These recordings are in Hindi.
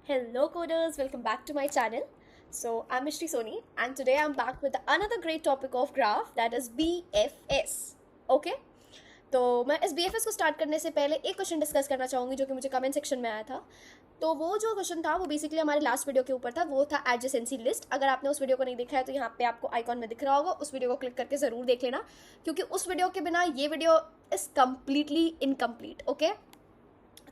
Hello coders, welcome back to my channel. So I'm Mishri Soni and today I'm back with another great topic of graph that is BFS. Okay? तो मैं इस BFS को स्टार्ट करने से पहले एक क्वेश्चन डिस्कस करना चाहूँगी जो कि मुझे कमेंट सेक्शन में आया था. तो वो जो क्वेश्चन था वो बेसिकली हमारे लास्ट वीडियो के ऊपर था. वो था एडजेसेंसी लिस्ट. अगर आपने उस वीडियो को नहीं देखा है तो यहाँ पे आपको आइकॉन में दिख रहा होगा. उस वीडियो को क्लिक करके ज़रूर देख लेना क्योंकि उस वीडियो के बिना ये video is completely incomplete. Okay,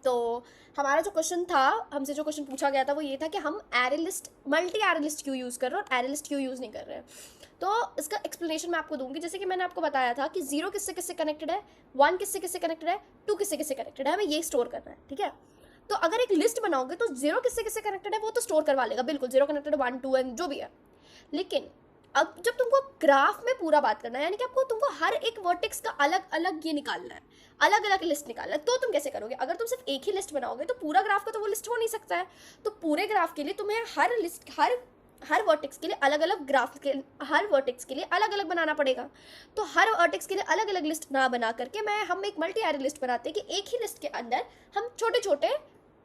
तो हमारा जो क्वेश्चन था, हमसे जो क्वेश्चन पूछा गया था वो ये था कि हम array list multi array list क्यों यूज़ कर रहे हैं और एरे लिस्ट क्यों यूज़ नहीं कर रहे हैं. तो इसका एक्सप्लेनेशन मैं आपको दूंगी. जैसे कि मैंने आपको बताया था कि 0 किससे किससे कनेक्टेड है, 1 किससे किससे कनेक्टेड है, 2 किससे किससे कनेक्टेड है, हमें ये स्टोर करना है. ठीक है, तो अगर एक लिस्ट बनाओगे तो 0 किससे किससे कनेक्टेड है वो तो स्टोर करवा लेगा, बिल्कुल 0 कनेक्टेड 1 2 एंड जो भी है. लेकिन अब जब तुमको ग्राफ में पूरा बात करना है, यानी कि तुमको हर एक वर्टेक्स का अलग अलग ये निकालना है, अलग अलग लिस्ट निकालना है, तो तुम कैसे करोगे. अगर तुम सिर्फ एक ही लिस्ट बनाओगे तो पूरा ग्राफ का तो वो लिस्ट हो नहीं सकता है. तो पूरे ग्राफ के लिए तुम्हें हर वर्टेक्स के लिए अलग अलग ग्राफ के हर वर्टेक्स के लिए अलग अलग बनाना पड़ेगा. तो हर वर्टेक्स के लिए अलग अलग लिस्ट ना बना करके हम एक मल्टी एरे लिस्ट बनाते हैं कि एक ही लिस्ट के अंदर हम छोटे छोटे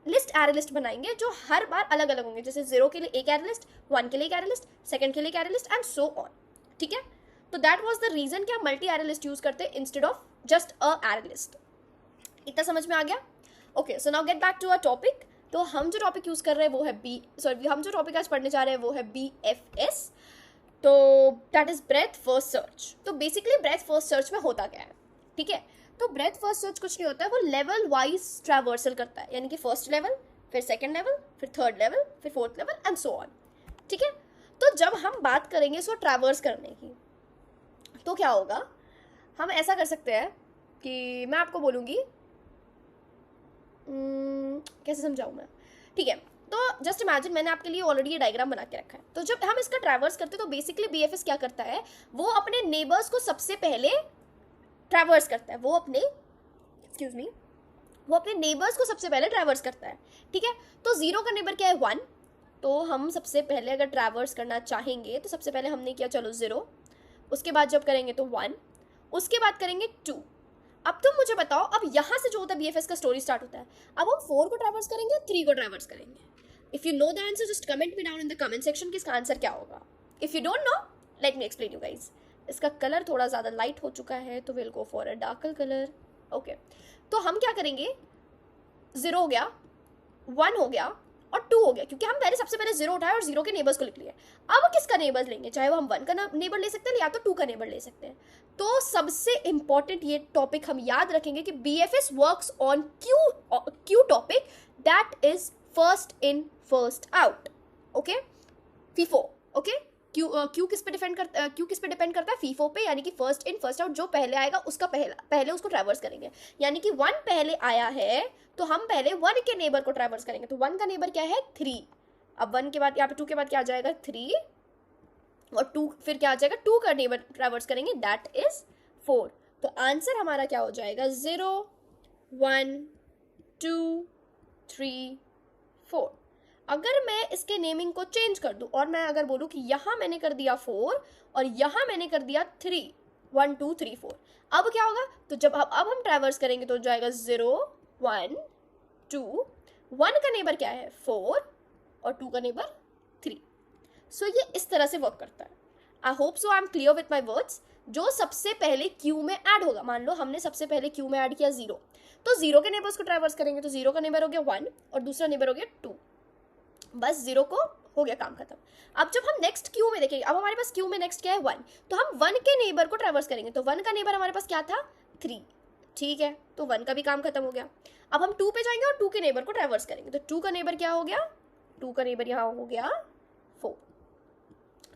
लिस्ट एरे लिस्ट बनाएंगे जो हर बार अलग अलग होंगे. जैसे 0 के लिए एक एरे लिस्ट, 1 के लिए एक एरे लिस्ट, सेकंड के लिए एक array list and so on. ठीक है, तो दैट वाज द रीजन कि हम मल्टी एरे लिस्ट यूज करते हैं instead of just a array list. इतना समझ में आ गया. Okay, so now get back to our topic. तो हम जो टॉपिक यूज कर रहे हैं वो है हम जो टॉपिक आज पढ़ने जा रहे हैं वो है BFS. तो that is breath first search. तो बेसिकली ब्रेथ फर्स्ट सर्च में होता क्या है. ठीक है, तो ब्रेथ फर्स्ट सर्च कुछ नहीं होता है, वो लेवल वाइज ट्रैवर्सल करता है. यानी कि फर्स्ट लेवल, फिर सेकंड लेवल, फिर थर्ड लेवल, फिर fourth level and so on. ठीक है, तो जब हम बात करेंगे इसको ट्रैवर्स करने की तो क्या होगा, हम ऐसा कर सकते हैं कि मैं आपको बोलूँगी कैसे समझाऊँ मैं. ठीक है, तो जस्ट इमेजिन मैंने आपके लिए ऑलरेडी ये डायग्राम बना के रखा है. तो जब हम इसका ट्रैवर्स करते हैं तो बेसिकली BFS क्या करता है, वो अपने नेबर्स को सबसे पहले ट्रैवर्स करता है. वो अपने नेबर्स को सबसे पहले ट्रैवर्स करता है. ठीक है, तो 0 का नेबर क्या है, 1. तो हम सबसे पहले अगर ट्रैवर्स करना चाहेंगे तो सबसे पहले हमने किया चलो 0, उसके बाद जब करेंगे तो 1, उसके बाद करेंगे 2. अब तुम मुझे बताओ, अब यहाँ से जो होता है BFS का स्टोरी स्टार्ट होता है. अब हम 4 को ट्रैवर्स करेंगे, 3 को ट्रैवर्स करेंगे. If you know the answer just comment me down in the comment section कि इसका आंसर क्या होगा. If you don't know let me explain you guys. इसका कलर थोड़ा ज़्यादा लाइट हो चुका है तो will go for a darker colour. Okay, तो हम क्या करेंगे, 0 हो गया, 1 हो गया और 2 हो गया क्योंकि हम सबसे पहले 0 उठाए और 0 के नेबर्स को लिख लिए. अब किसका नेबर्स लेंगे, चाहे वो हम 1 का नेबर ले सकते हैं या तो 2 का नेबर ले सकते हैं. तो सबसे इंपॉर्टेंट ये टॉपिक हम याद रखेंगे कि BFS works on Q topic, that is first in first out. Okay, FIFO. Okay, Q किस पे डिपेंड करता है, FIFO पे, यानी कि फर्स्ट इन फर्स्ट आउट. जो पहले आएगा उसका पहले उसको ट्रैवर्स करेंगे. यानी कि 1 पहले आया है तो हम पहले 1 के नेबर को ट्रैवर्स करेंगे. तो 1 का नेबर क्या है, 3. अब 1 के बाद यहाँ पे 2 के बाद क्या आ जाएगा, 3, और 2 फिर क्या आ जाएगा, 2 का नेबर ट्रैवर्स करेंगे, दैट इज 4. तो आंसर हमारा क्या हो जाएगा, 0 1 2 3 4. अगर मैं इसके नेमिंग को चेंज कर दूं और मैं अगर बोलूं कि यहाँ मैंने कर दिया 4 और यहाँ मैंने कर दिया 3, 1 2 3 4, अब क्या होगा, तो जब अब हम ट्रैवर्स करेंगे तो जाएगा 0 1 2, 1 का नेबर क्या है, 4, और 2 का नेबर 3. सो ये इस तरह से वर्क करता है. आई hope so I am clear with my words. जो सबसे पहले क्यू में ऐड होगा, मान लो हमने सबसे पहले क्यू में ऐड किया 0, तो 0 के नेबर्स को ट्रैवर्स करेंगे. तो 0 का नेबर हो गया 1 और दूसरा नेबर हो गया 2. बस 0 को हो गया काम खत्म. अब जब हम नेक्स्ट क्यू में देखेंगे, अब हमारे पास क्यू में नेक्स्ट क्या है, 1, तो हम 1 के नेबर को ट्रैवर्स करेंगे. तो 1 का नेबर हमारे पास क्या था, 3. ठीक है, तो 1 का भी काम खत्म हो गया. अब हम 2 पे जाएंगे और 2 के नेबर को ट्रैवर्स करेंगे. तो 2 का नेबर क्या हो गया, 2 का नेबर यहाँ हो गया 4.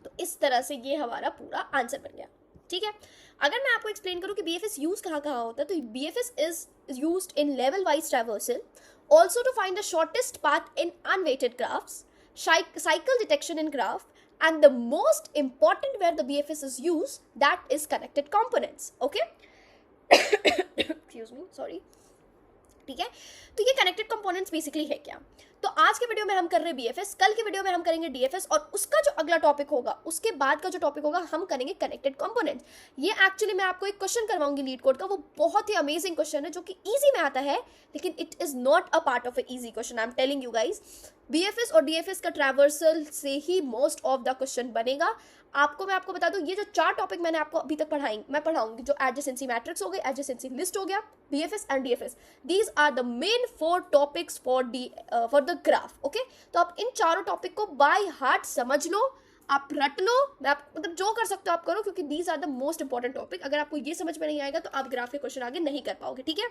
तो इस तरह से ये हमारा पूरा आंसर बन गया. ठीक है, अगर मैं आपको एक्सप्लेन करूँ कि BFS यूज कहाँ कहाँ होता है, तो BFS is used in level wise traversal, also to find the shortest path in unweighted graphs, cycle detection in graph, and the most important where the BFS is used, that is connected components. Okay. Excuse me, sorry. ठीक है, तो ये कनेक्टेड कंपोनेंट्स बेसिकली है क्या. तो आज के वीडियो में हम कर रहे हैं बीएफएस, कल के वीडियो में हम करेंगे डीएफएस, और उसका जो अगला टॉपिक होगा, उसके बाद का जो टॉपिक होगा, हम करेंगे कनेक्टेड कंपोनेंट्स। ये एक्चुअली मैं आपको एक क्वेश्चन करवाऊंगी लीड कोड का, वो बहुत ही अमेजिंग क्वेश्चन है जो कि इजी में आता है, लेकिन it is not a part of a easy question. I am telling you guys, BFS और डीएफएस का ट्रैवर्सल से ही मोस्ट ऑफ द क्वेश्चन बनेगा। मैं आपको बता दूं, ये जो 4 टॉपिक मैंने आपको अभी तक मैं पढ़ाऊंगी, जो एडजेसेंसी मैट्रिक्स हो गई, एडजेसेंसी लिस्ट हो गया, BFS and DFS, these are the main 4 topics for the graph. Okay, तो आप इन चारों टॉपिक को बाय हार्ट समझ लो, आप रट लो, मतलब जो कर सकते हो आप करो, क्योंकि these are the most important topic. अगर आपको ये समझ में नहीं आएगा तो आप ग्राफ के क्वेश्चन आगे नहीं कर पाओगे, ठीक है।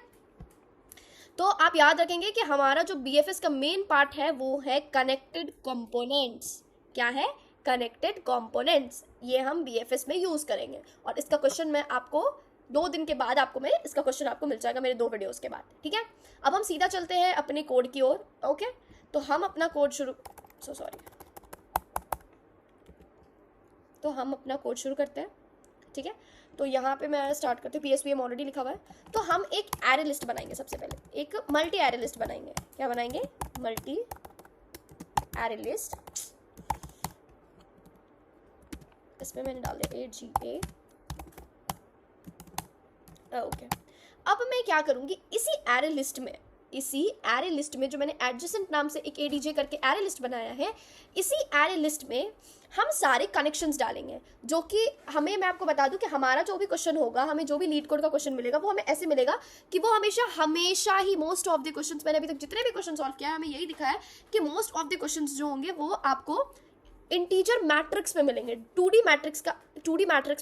तो आप याद रखेंगे कि हमारा जो बीएफएस का मेन पार्ट है वो है कनेक्टेड कंपोनेंट्स। क्या है? Connected components. ये हम बीएफएस में यूज करेंगे, और इसका क्वेश्चन मैं आपको 2 दिन के बाद इसका क्वेश्चन आपको मिल जाएगा मेरे 2 वीडियोस के बाद, ठीक है। अब हम सीधा चलते हैं अपने कोड की ओर। ओके, तो हम अपना कोड शुरू करते हैं, ठीक है। तो यहाँ पे मैं स्टार्ट करती हूँ, पीएसपीएम ऑलरेडी लिखा हुआ है। तो हम एक एरे लिस्ट बनाएंगे, सबसे पहले एक मल्टी एरे लिस्ट बनाएंगे। क्या बनाएंगे? Multi array list. इसमें मैंने डाल दिया AGA। ओके, अब मैं क्या करूंगी, इसी एरे लिस्ट में जो मैंने एडजेसेंट नाम से एक ADJ करके एरे लिस्ट बनाया है, इसी एरे लिस्ट में हम सारे कनेक्शंस डालेंगे, जो कि मैं आपको बता दूं कि हमारा जो भी क्वेश्चन होगा, हमें जो भी लीड कोड का क्वेश्चन मिलेगा, वो हमें ऐसे मिलेगा कि वो हमेशा ही मोस्ट ऑफ द क्वेश्चंस, मैंने अभी तक जितने भी क्वेश्चन सॉल्व किया है, हमें यही दिखा है कि मोस्ट ऑफ द क्वेश्चंस जो होंगे वो आपको इंटीजर मैट्रिक्स में मिलेंगे। 2D मैट्रिक्स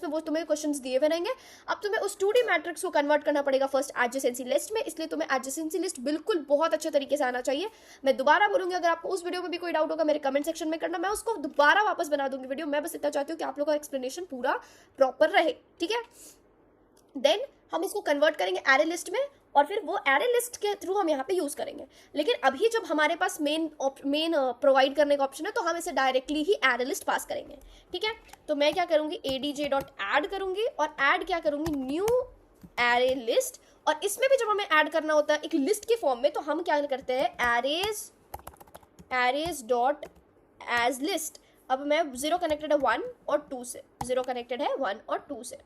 में वो तुम्हें क्वेश्चंस दिए हुए रहेंगे। अब तुम्हें उस 2D मैट्रिक्स को कन्वर्ट करना पड़ेगा फर्स्ट एडजेसेंसी लिस्ट में, इसलिए तुम्हें एडजेसेंसी लिस्ट बिल्कुल बहुत अच्छे तरीके से आना चाहिए। मैं दोबारा बोलूंगी, अगर आपको उस वीडियो में भी कोई डाउट होगा मेरे कमेंट सेक्शन में करना, मैं उसको दोबारा वापस बना दूंगी वीडियो। मैं बस इतना चाहती हूँ कि आप लोगों का एक्सप्लेनेशन पूरा प्रॉपर रहे, ठीक है। देन हम इसको कन्वर्ट करेंगे एरे लिस्ट में, और फिर वो एरे लिस्ट के थ्रू हम यहाँ पे यूज करेंगे। लेकिन अभी जब हमारे पास मेन प्रोवाइड करने का ऑप्शन है, तो हम इसे डायरेक्टली ही एरे लिस्ट पास करेंगे, ठीक है। तो मैं क्या करूंगी, adj.add करूंगी, और ऐड क्या करूंगी, न्यू एरे लिस्ट। और इसमें भी जब हमें ऐड करना होता है एक लिस्ट के फॉर्म में, तो हम क्या करते हैं, arrays.as लिस्ट। अब मैं 0 कनेक्टेड है 1 और 2 से, 0 कनेक्टेड है 1 और 2 से।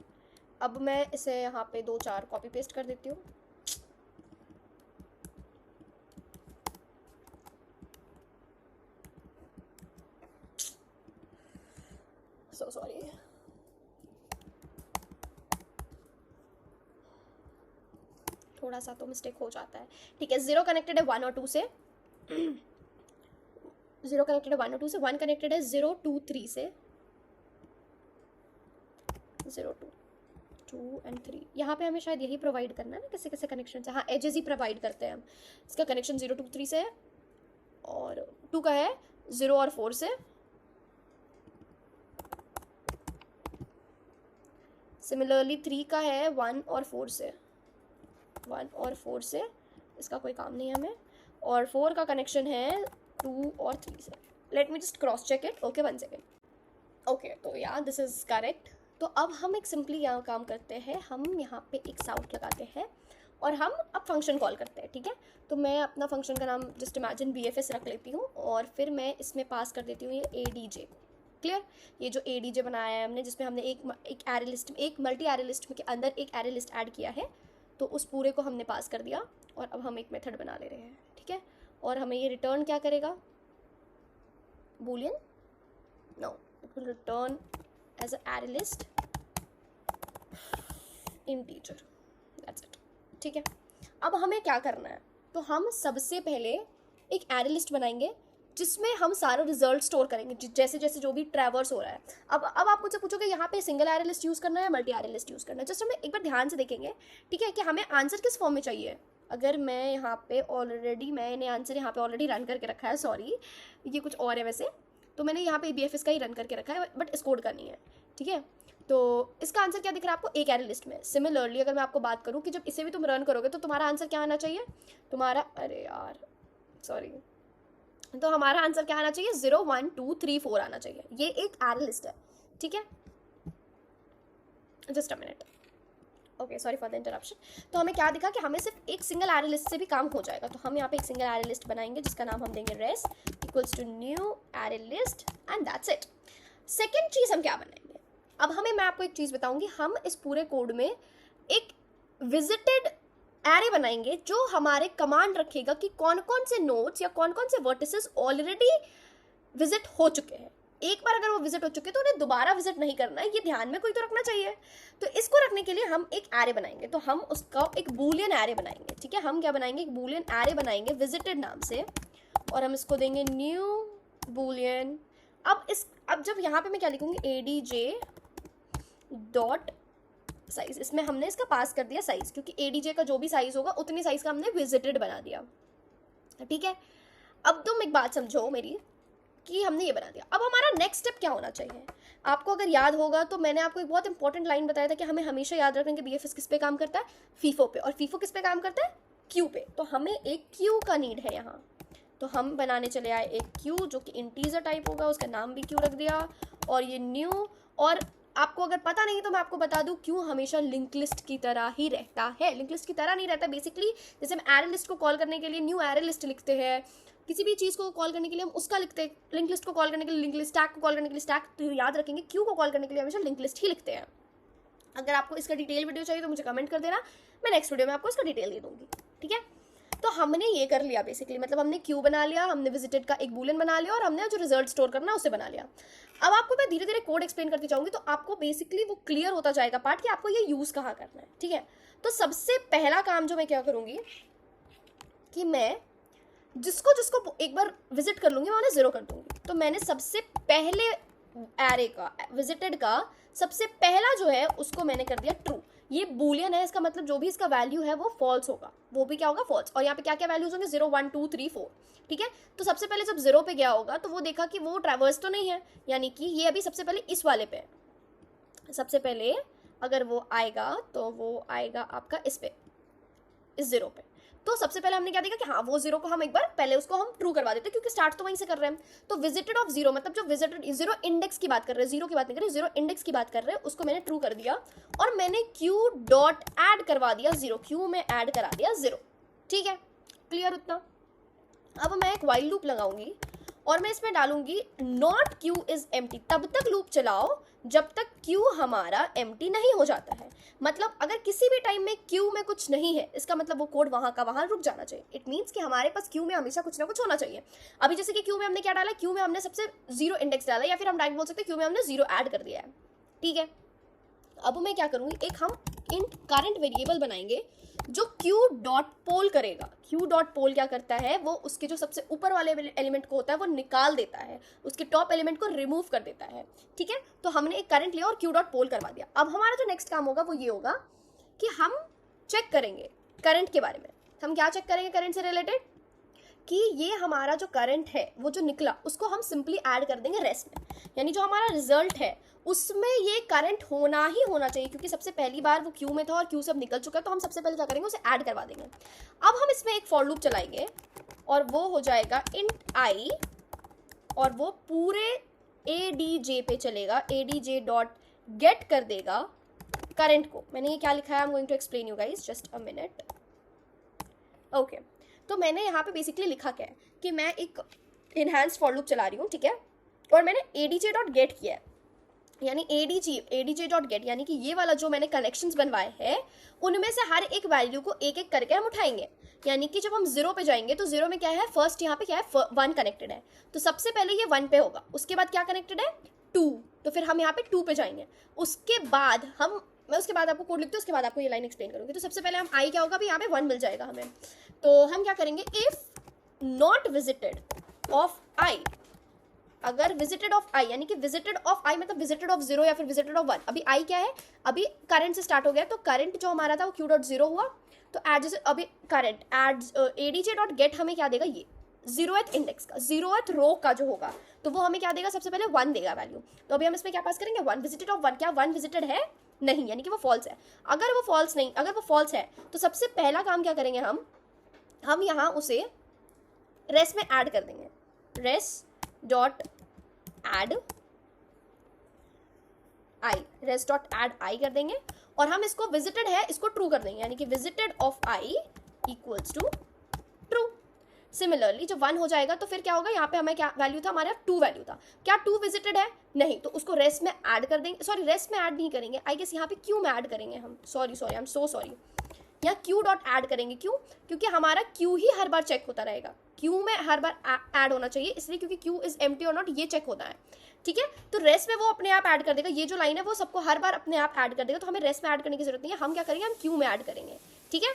अब मैं इसे यहाँ पे 2-4 कॉपी पेस्ट कर देती हूँ। So sorry. थोड़ा सा तो मिस्टेक हो जाता है, ठीक है। 0 कनेक्टेड है 1 और 2 से, 0 कनेक्टेड है 1 और 2 से, 1 कनेक्टेड है 0, 2, 3 से, 0, 2 एंड 3। यहाँ पे हमें शायद यही प्रोवाइड करना है ना, किसी किसी कनेक्शन से। हाँ, एजेस ही प्रोवाइड करते हैं हम। इसका कनेक्शन 0, 2, 3 से है, और 2 का है 0 और 4 से। सिमिलरली 3 का है 1 और 4 से, 1 और 4 से, इसका कोई काम नहीं है हमें। और 4 का कनेक्शन है 2 और 3 से। Let me just cross check it. Okay, 1 second. Okay, तो यार दिस इज करेक्ट। तो अब हम एक सिंपली यहाँ काम करते हैं, हम यहाँ पे एक साउट लगाते हैं, और हम अब फंक्शन कॉल करते हैं, ठीक है। तो मैं अपना फंक्शन का नाम जस्ट इमेजिन BFS रख लेती हूँ, और फिर मैं इसमें पास कर देती हूँ ये ADJ को। क्लियर? ये जो ADJ बनाया है हमने, जिसमें हमने एक एरे लिस्ट, एक मल्टी एरे लिस्ट के अंदर एक एरे लिस्ट ऐड किया है, तो उस पूरे को हमने पास कर दिया, और अब हम एक मेथड बना ले रहे हैं, ठीक है। और हमें ये रिटर्न क्या करेगा, boolean, no, it will return as a array list integer, that's it, ठीक है। अब हमें क्या करना है, तो हम सबसे पहले एक एरे लिस्ट बनाएंगे जिसमें हम सारा रिजल्ट स्टोर करेंगे, जैसे जैसे जो भी ट्रैवर्स हो रहा है। अब आप मुझसे पूछोगे यहाँ पे सिंगल एरे लिस्ट यूज़ करना है, मल्टी एरे लिस्ट यूज़ करना है। जस्ट हमें एक बार ध्यान से देखेंगे, ठीक है, कि हमें आंसर किस फॉर्म में चाहिए। अगर मैं यहाँ पे मैंने आंसर यहाँ पे ऑलरेडी रन करके रखा है, सॉरी ये कुछ और है वैसे, तो मैंने यहाँ पे BFS का ही रन करके रखा है, बट इस कोड का नहीं है, ठीक है। तो इसका आंसर क्या दिख रहा है आपको, एक एरे लिस्ट में। सिमिलरली अगर मैं आपको बात करूँ कि जब इसे भी तुम रन करोगे तो तुम्हारा आंसर क्या आना चाहिए, तुम्हारा, अरे यार सॉरी, तो हमारा आंसर क्या आना चाहिए, 0, 1, 2, 3, 4 आना चाहिए। ये एक एरे लिस्ट है, ठीक है। Just a minute, okay, sorry for the interruption. तो हमें क्या दिखा कि हमें सिर्फ एक सिंगल एरे लिस्ट से भी काम हो जाएगा। तो हम यहाँ पे एक सिंगल एरे लिस्ट बनाएंगे जिसका नाम हम देंगे res equals to new array list and that's it. Second चीज़ हम क्या बनाएंगे, अब मैं आपको एक चीज़ बताऊंगी, हम इस पूरे कोड में एक विजिटेड एरे बनाएंगे जो हमारे कमांड रखेगा कि कौन कौन से नोड्स या कौन कौन से वर्टिसेस ऑलरेडी विजिट हो चुके हैं। एक बार अगर वो विजिट हो चुके तो उन्हें दोबारा विजिट नहीं करना है, ये ध्यान में कोई तो रखना चाहिए। तो इसको रखने के लिए हम एक एरे बनाएंगे, तो हम उसका एक बूलियन एरे बनाएंगे। ठीक है, हम क्या बनाएंगे, एक बूलियन एरे बनाएंगे विजिटेड नाम से, और हम इसको देंगे न्यू बूलियन। अब जब यहाँ पे मैं क्या लिखूंगी, एडीजे डॉट साइज, इसमें हमने इसका पास कर दिया साइज, क्योंकि एडीजे का जो भी साइज होगा उतनी साइज का हमने विजिटेड बना दिया। ठीक है, अब तुम एक बात समझो मेरी कि हमने ये बना दिया। अब हमारा नेक्स्ट स्टेप क्या होना चाहिए, आपको अगर याद होगा तो मैंने आपको एक बहुत इंपॉर्टेंट लाइन बताया था कि हमें हमेशा याद रखना कि बीएफएस किस पे काम करता है, फीफो पे, और फीफो किस पे काम करता है, क्यू पे। तो हमें एक क्यू का नीड है यहाँ, तो हम बनाने चले आए एक क्यू जो कि इंटीजर टाइप होगा, उसका नाम भी क्यू रख दिया, और ये न्यू। और आपको अगर पता नहीं तो मैं आपको बता दूं, क्यू हमेशा लिंक लिस्ट की तरह ही रहता है, लिंक लिस्ट की तरह नहीं रहता। बेसिकली जैसे हम एरे लिस्ट को कॉल करने के लिए न्यू एरे लिस्ट लिखते हैं, किसी भी चीज़ को कॉल करने के लिए हम उसका लिखते हैं, लिंक लिस्ट को कॉल करने के लिए लिंक लिस्ट, स्टैक को कॉल करने के लिए स्टैक, तो याद रखेंगे क्यू को कॉल करने के लिए हमेशा लिंक लिस्ट ही लिखते हैं। अगर आपको इसका डिटेल वीडियो चाहिए तो मुझे कमेंट कर देना, मैं नेक्स्ट वीडियो में आपको इसका डिटेल दे दूंगी। ठीक है, तो हमने ये कर लिया बेसिकली, मतलब हमने क्यू बना लिया, हमने विजिटेड का एक बूलियन बना लिया, और हमने जो रिजल्ट स्टोर करना है उसे बना लिया। अब आपको मैं धीरे धीरे कोड एक्सप्लेन करती जाऊंगी तो आपको बेसिकली वो क्लियर होता जाएगा पार्ट कि आपको ये यूज कहाँ करना है। ठीक है, तो सबसे पहला काम जो मैं क्या करूंगी कि मैं जिसको जिसको एक बार विजिट कर लूंगी मैं उन्हें 0 कर दूंगी। तो मैंने सबसे पहले एरे का विजिटेड का सबसे पहला जो है उसको मैंने कर दिया ट्रू। ये बूलियन है, इसका मतलब जो भी इसका वैल्यू है वो फॉल्स होगा, वो भी क्या होगा, फॉल्स। और यहाँ पे क्या क्या वैल्यूज होंगे, 0 1 2 3 4। ठीक है, तो सबसे पहले जब 0 पे गया होगा तो वो देखा कि वो ट्रैवर्स तो नहीं है, यानी कि ये अभी सबसे पहले इस वाले पे है। सबसे पहले अगर वो आएगा तो वो आएगा आपका इस पे, इस 0 पे। तो सबसे पहले हमने क्या देखा कि हाँ वो 0 को हम एक बार पहले उसको हम ट्रू करवा देते, क्योंकि स्टार्ट तो वहीं से कर रहे हैं। तो विजिटेड ऑफ 0 मतलब जो विजिटेड 0 इंडेक्स की बात कर रहे हैं, 0 की बात नहीं कर रहे, 0 इंडेक्स की बात कर रहे हैं, उसको मैंने ट्रू कर दिया, और मैंने क्यू डॉट ऐड करवा दिया 0, क्यू में ऐड करा दिया 0। ठीक है, क्लियर उतना। अब मैं एक वाइल लूप लगाऊंगी और मैं इसमें डालूंगी नॉट क्यू इज एम्प्टी। तब तक लूप चलाओ जब तक क्यू हमारा एम्प्टी नहीं हो जाता है। मतलब अगर किसी भी टाइम में क्यू में कुछ नहीं है, इसका मतलब वो कोड वहां का वहां रुक जाना चाहिए। इट मीन्स कि हमारे पास क्यू में हमेशा कुछ ना कुछ होना चाहिए। अभी जैसे कि क्यू में हमने क्या डाला, क्यू में हमने सबसे 0 इंडेक्स डाला, या फिर हम डायरेक्ट बोल सकते हैं क्यू में हमने 0 ऐड कर दिया है। ठीक है, अब मैं क्या करूंगी, एक हम इंट करंट वेरिएबल बनाएंगे जो क्यू डॉट पोल करेगा। क्यू डॉट पोल क्या करता है, वो उसके जो सबसे ऊपर वाले एलिमेंट को होता है वो निकाल देता है, उसके टॉप एलिमेंट को रिमूव कर देता है। ठीक है, तो हमने एक करंट लिया और क्यू डॉट पोल करवा दिया। अब हमारा जो नेक्स्ट काम होगा वो ये होगा कि हम चेक करेंगे करंट के बारे में। हम क्या चेक करेंगे करंट से रिलेटेड, कि ये हमारा जो करंट है वो जो निकला उसको हम सिंपली ऐड कर देंगे रेस्ट में, यानी जो हमारा रिजल्ट है उसमें ये करंट होना ही होना चाहिए, क्योंकि सबसे पहली बार वो क्यू में था और क्यू से अब निकल चुका है, तो हम सबसे पहले क्या करेंगे, उसे ऐड करवा देंगे। अब हम इसमें एक फॉर लूप चलाएंगे और वो हो जाएगा इंट आई, और वो पूरे एडीजे पे चलेगा, एडीजे डॉट गेट कर देगा करंट को। मैंने ये क्या लिखा है, I am going to explain you guys, just a minute. Okay, तो मैंने यहाँ पे बेसिकली लिखा क्या है कि मैं एक इनहैंस्ड फॉर लूप चला रही हूँ। ठीक है, और मैंने एडीजे डॉट गेट किया है, यानी एडीजे डॉट गेट, यानी कि ये वाला जो मैंने कनेक्शंस बनवाए हैं उनमें से हर एक वैल्यू को एक एक करके हम उठाएंगे। यानी कि जब हम 0 पे जाएंगे तो 0 में क्या है, फर्स्ट यहाँ पे क्या है, 1 कनेक्टेड है, तो सबसे पहले ये 1 पे होगा। उसके बाद क्या कनेक्टेड है, 2, तो फिर हम यहाँ पे 2 पे जाएंगे। उसके बाद मैं उसके बाद आपको कोड लिखती हूँ, उसके बाद आपको ये लाइन एक्सप्लेन करूँगी। तो सबसे पहले हम आई क्या होगा, अभी यहाँ पे 1 मिल जाएगा हमें, तो हम क्या करेंगे, इफ नॉट विजिटेड ऑफ आई, अगर विजिटेड ऑफ आई, यानी कि विजिटेड ऑफ आई मतलब विजिटेड ऑफ 0 या फिर विजिटेड ऑफ 1। अभी आई क्या है, अभी करंट से स्टार्ट हो गया, तो करंट जो हमारा था वो क्यू डॉट 0 हुआ, तो एड जैसे अभी current add ADJ dot get हमें क्या देगा, ये 0th इंडेक्स का 0th रो का जो होगा, तो वो हमें क्या देगा, सबसे पहले 1 देगा वैल्यू। तो अभी हम इसमें क्या पास करेंगे, 1 विजिटेड ऑफ 1, क्या 1 विजिटेड है, नहीं, यानी कि वो फॉल्स है। अगर वो फॉल्स नहीं, अगर वो फॉल्स है तो सबसे पहला काम क्या करेंगे, हम यहाँ उसे रेस में ऐड कर देंगे, रेस डॉट ऐड आई, रेस डॉट ऐड आई कर देंगे, और हम इसको विजिटेड है इसको ट्रू कर देंगे, यानी कि visited of i equals to true. Similarly जब 1 हो जाएगा तो फिर क्या होगा, यहाँ पे हमें क्या वैल्यू था, हमारा 2 वैल्यू था, क्या 2 विजिटेड है, नहीं, तो उसको रेस्ट में ऐड कर देंगे, सॉरी रेस्ट में ऐड नहीं करेंगे, आई गेस यहाँ पे क्यू में ऐड करेंगे हम, sorry I am so sorry, यहाँ क्यू डॉट ऐड करेंगे, क्यों, क्योंकि हमारा क्यू ही हर बार चेक होता रहेगा, क्यू में हर बार ऐड होना चाहिए, इसलिए क्योंकि क्यू इज एम्प्टी और नॉट, ये चेक होता है, ठीक है। तो रेस्ट में वो अपने आप ऐड कर देगा, ये जो लाइन है वो सबको हर बार अपने आप ऐड कर देगा, तो हमें रेस्ट में ऐड करने की जरूरत नहीं है, हम क्या करेंगे, हम क्यू में ऐड करेंगे, ठीक है।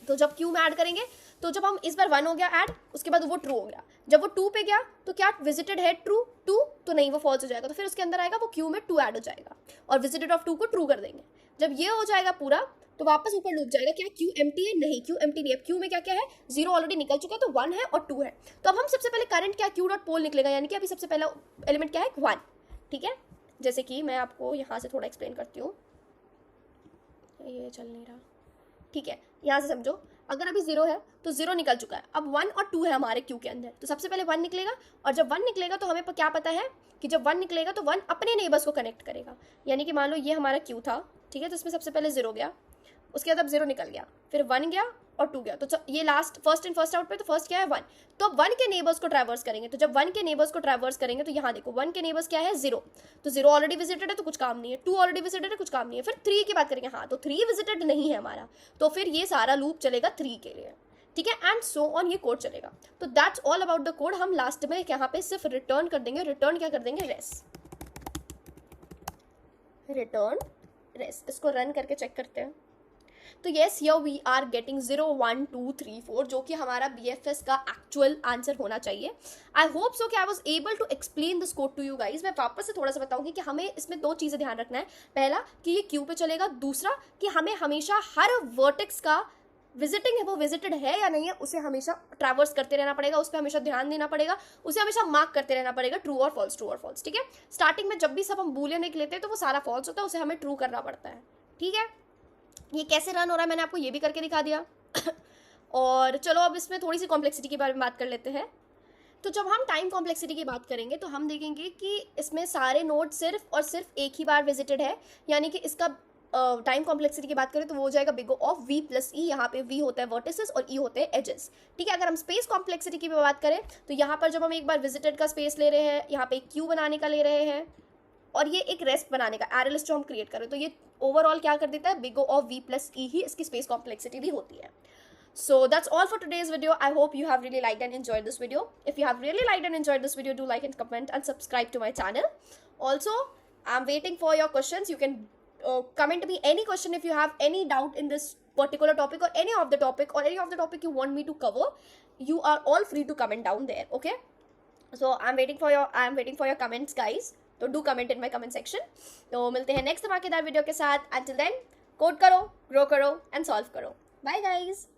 तो जब क्यू में ऐड करेंगे तो जब हम इस बार 1 हो गया ऐड, उसके बाद वो ट्रू हो गया, जब वो 2 पे गया तो क्या विजिटेड है ट्रू 2, तो नहीं वो फॉल्स हो जाएगा, तो फिर उसके अंदर आएगा वो क्यू में 2 ऐड हो जाएगा और विजिटेड ऑफ 2 को ट्रू कर देंगे। जब ये हो जाएगा पूरा तो वापस ऊपर लूप जाएगा, क्या क्यू एम्प्टी है, नहीं क्यू एम्प्टी नहीं है, क्यू में क्या क्या है, 0 ऑलरेडी निकल चुका है, तो 1 है और 2 है। तो अब हम सबसे पहले करंट क्या क्यू डॉट पोल निकलेगा, यानी कि अभी सबसे पहला एलिमेंट क्या है 1, ठीक है। जैसे कि मैं आपको यहाँ से थोड़ा एक्सप्लेन करती हूँ, ये चल नहीं रहा, ठीक है, यहाँ से समझो, अगर अभी 0 है तो 0 निकल चुका है, अब 1 और 2 है हमारे क्यू के अंदर, तो सबसे पहले 1 निकलेगा, और जब 1 निकलेगा तो हमें क्या पता है कि जब 1 निकलेगा तो 1 अपने नेबर्स को कनेक्ट करेगा, यानी कि मान लो ये हमारा क्यू था, ठीक है, तो इसमें सबसे पहले 0 गया, उसके बाद अब 0 निकल गया, फिर 1 गया और 2 गया, तो ये last first in first out पे, तो फर्स्ट क्या है 1, तो अब 1 के नेबर्स को ट्रैवर्स करेंगे, तो जब 1 के नेबर्स को ट्रैवर्स करेंगे तो यहाँ देखो 1 के नेबर्स क्या है 0, तो 0 ऑलरेडी विजिटेड है तो कुछ काम नहीं है, 2 ऑलरेडी विजिटेड है कुछ काम नहीं है, फिर 3 की बात करेंगे, हाँ तो 3 विजिटेड नहीं है हमारा, तो फिर ये सारा लूप चलेगा 3 के लिए, ठीक है, एंड सो ऑन ये कोड चलेगा। तो that's all about the code. हम लास्ट में यहाँ पे सिर्फ रिटर्न कर देंगे, रिटर्न क्या कर देंगे, रिटर्न रेस, इसको रन करके चेक करते हैं। तो yes here we are getting 0 1 2 3 4, जो कि हमारा BFS का एक्चुअल आंसर होना चाहिए। आई होप सो कि I was able to explain this code to you guys. मैं वापस से थोड़ा सा बताऊंगी कि हमें इसमें 2 चीज़ें ध्यान रखना है, पहला कि ये क्यू पे चलेगा, दूसरा कि हमें हमेशा हर वर्टेक्स का विजिटिंग है वो विजिटेड है या नहीं है उसे हमेशा ट्रैवर्स करते रहना पड़ेगा, उस पर हमेशा ध्यान देना पड़ेगा, उसे हमेशा मार्क करते रहना पड़ेगा, ट्रू और फॉल्स, ठीक है। स्टार्टिंग में जब भी सब हम बूलियन एक लेते हैं तो वो सारा फॉल्स होता है, उसे हमें ट्रू करना पड़ता है, ठीक है। ये कैसे रन हो रहा है मैंने आपको ये भी करके दिखा दिया। और चलो अब इसमें थोड़ी सी कॉम्प्लेक्सिटी के बारे में बात कर लेते हैं। तो जब हम टाइम कॉम्प्लेक्सिटी की बात करेंगे तो हम देखेंगे कि इसमें सारे नोड सिर्फ और सिर्फ एक ही बार विजिटेड है, यानी कि इसका टाइम कॉम्प्लेक्सिटी की बात करें तो वो हो जाएगा big O of V plus E। यहाँ पे V होता है वर्टिसेस और E होते हैं एजेस, ठीक है। अगर हम स्पेस कॉम्प्लेक्सिटी की बात करें तो यहाँ पर जब हम एक बार विजिटेड का स्पेस ले रहे हैं, यहाँ पे क्यू बनाने का ले रहे हैं और ये एक रेस्ट बनाने का एरे लिस्ट जो हम क्रिएट करें, तो ये ओवरऑल क्या कर देता है, big O of V plus E ही इसकी स्पेस कॉम्प्लेक्सिटी भी होती है। So that's all for today's video. I hope you have really liked and enjoyed this video. If you have really liked and enjoyed this video, do like and comment and subscribe to my channel. Also, I'm waiting for your questions. You can comment me any question if you have any doubt in this particular topic or any of the topic you want me to cover. You are all free to comment down there. Okay? So I'm waiting for your comments, guys. So do comment in my comment section. तो मिलते हैं नेक्स्ट धमाकेदार वीडियो के साथ. Until then, कोड करो, ग्रो करो एंड सॉल्व करो. Bye guys.